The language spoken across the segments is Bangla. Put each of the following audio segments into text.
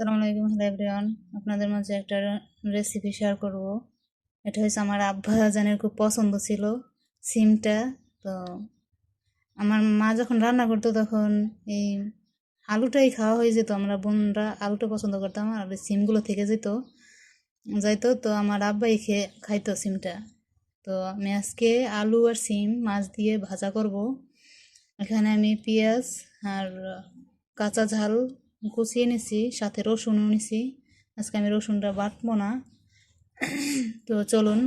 আসসালামু আলাইকুম, হ্যালো এভরিওয়ান। আপনাদের মাঝে একটা রেসিপি শেয়ার করব। এটা হচ্ছে আমার আব্বা জানের খুব পছন্দ ছিল, সিমটা। তো আমার মা যখন রান্না করতো তখন এই আলুটাই খাওয়া হয়ে যেত। আমরা বোনরা আলুটা পছন্দ করতাম আর ওই সিমগুলো থেকে যাইতো। তো আমার আব্বাই খাইতো সিমটা। তো আমি আজকে আলু আর সিম মাছ দিয়ে ভাজা করব। এখানে আমি পেঁয়াজ আর কাঁচা ঝাল কুচিয়ে নিছি, সাথে রসুনও নিছি। আজকে আমি রসুনটা বাটবো না। তো চলুন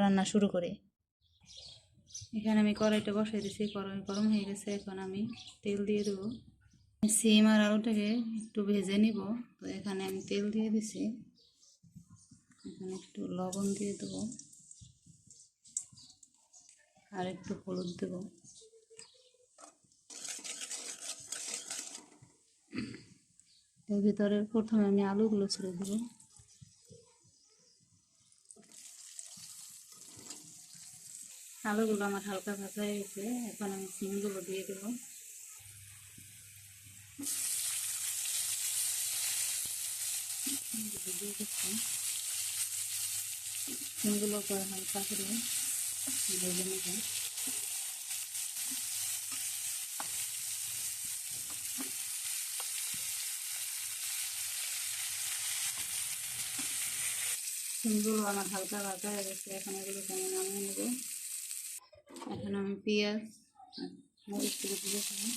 রান্না শুরু করি। এখানে আমি কড়াইটা বসাই দিছি, কড়াই গরম হয়ে গেছে। এখন আমি তেল দিয়ে দেবো। সিম আর আলুটাকে একটু ভেজে নিব। তো এখানে আমি তেল দিয়ে দিছি, এখানে একটু লবণ দিয়ে দেবো আর একটু হলুদ দেবো। এর ভিতরে প্রথমে আমি আলুগুলো ছেড়ে দেবো। আলুগুলো আমার হালকা ভাজা হয়ে গেছে, এখন আমি সিমগুলো দিয়ে দেবো। সিমগুলো পরে হালকা করে ভেজে নেব। সিমগুলো আমার হালকা ভাজা হয়ে গেছে, এখন এগুলোকে আমি নামিয়ে নেব। এখন আমি পেঁয়াজ আর মরিচগুলো দিয়ে দেবো।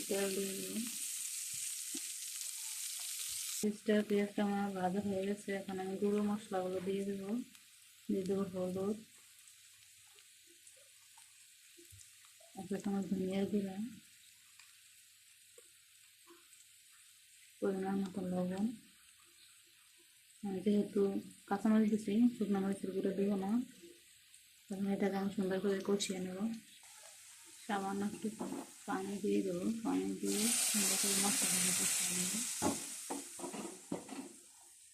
তেল দিয়ে দেবো। পেঁয়াজটা আমার ভাজা হয়ে গেছে, এখন আমি গুঁড়ো মশলাগুলো দিয়ে দেবো। হলুদ, এক চামচ ধনিয়ার গুঁড়া, পরিমাণ মতো লবণ। যেহেতু কাঁচামরিচ দিচ্ছি, শুকনো মরিচের গুঁড়ো দেবো না। তখন এটাকে আমি সুন্দর করে কষিয়ে নেব। সামান্য একটু পানি দিয়ে দেবো, পানি দিয়ে সুন্দর করে মশলাটাকে কষিয়ে নেব।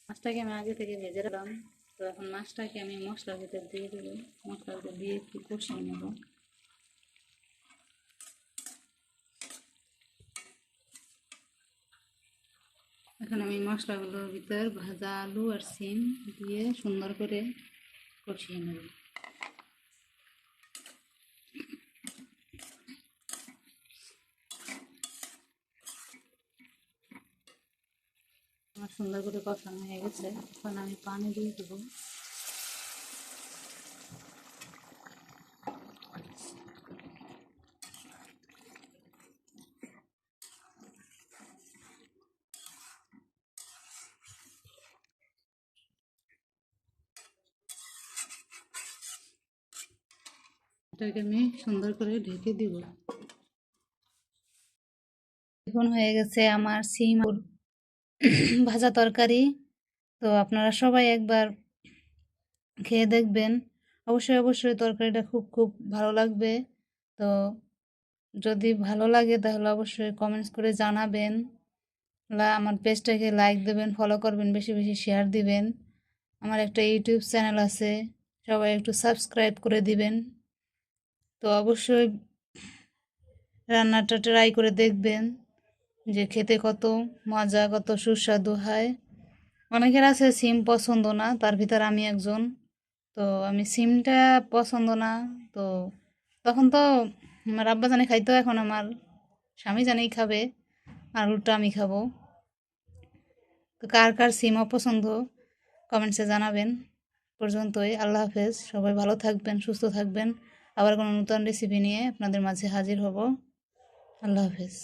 মাছটাকে আমি আগে থেকে ভেজে রাখলাম। তো এখন মাছটাকে আমি মশলার ভিতরে দিয়ে দেবো, মশলার ভিতরে দিয়ে একটু কষিয়ে নেব। এখন আমি মশলাগুলোর ভিতর ভাজা আলু আর সিম দিয়ে সুন্দর করে কষিয়ে নেব। আমার সুন্দর করে কষানো হয়ে গেছে, এখন আমি পানি দিয়ে দেবো। এটাকে আমি সুন্দর করে ঢেকে দিব। এখন হয়ে গেছে আমার সিম ভাজা তরকারি। তো আপনারা সবাই একবার খেয়ে দেখবেন। অবশ্যই তরকারিটা খুব খুব ভালো লাগবে। তো যদি ভালো লাগে তাহলে অবশ্যই কমেন্টস করে জানাবেন। আমার পেজটাকে লাইক দেবেন, ফলো করবেন, বেশি বেশি শেয়ার দিবেন। আমার একটা ইউটিউব চ্যানেল আছে, সবাই একটু সাবস্ক্রাইব করে দিবেন। তো অবশ্যই রান্নাটা ট্রাই করে দেখবেন যে খেতে কত মজা, কত সুস্বাদু হয়। অনেকের আছে সিম পছন্দ না, তার ভিতর আমি একজন। তো আমি সিমটা পছন্দ না। তো তখন তো আমার আব্বা জানি খাইতো, এখন আমার স্বামী জানেই খাবে, আর উল্টা আমি খাবো। তো কার কার সিম অপছন্দ কমেন্টসে জানাবেন। পর্যন্তই, আল্লাহ হাফেজ। সবাই ভালো থাকবেন, সুস্থ থাকবেন। আবার কোনো নতুন রেসিপি নিয়ে আপনাদের মাঝে হাজির হব। আল্লাহ হাফেজ।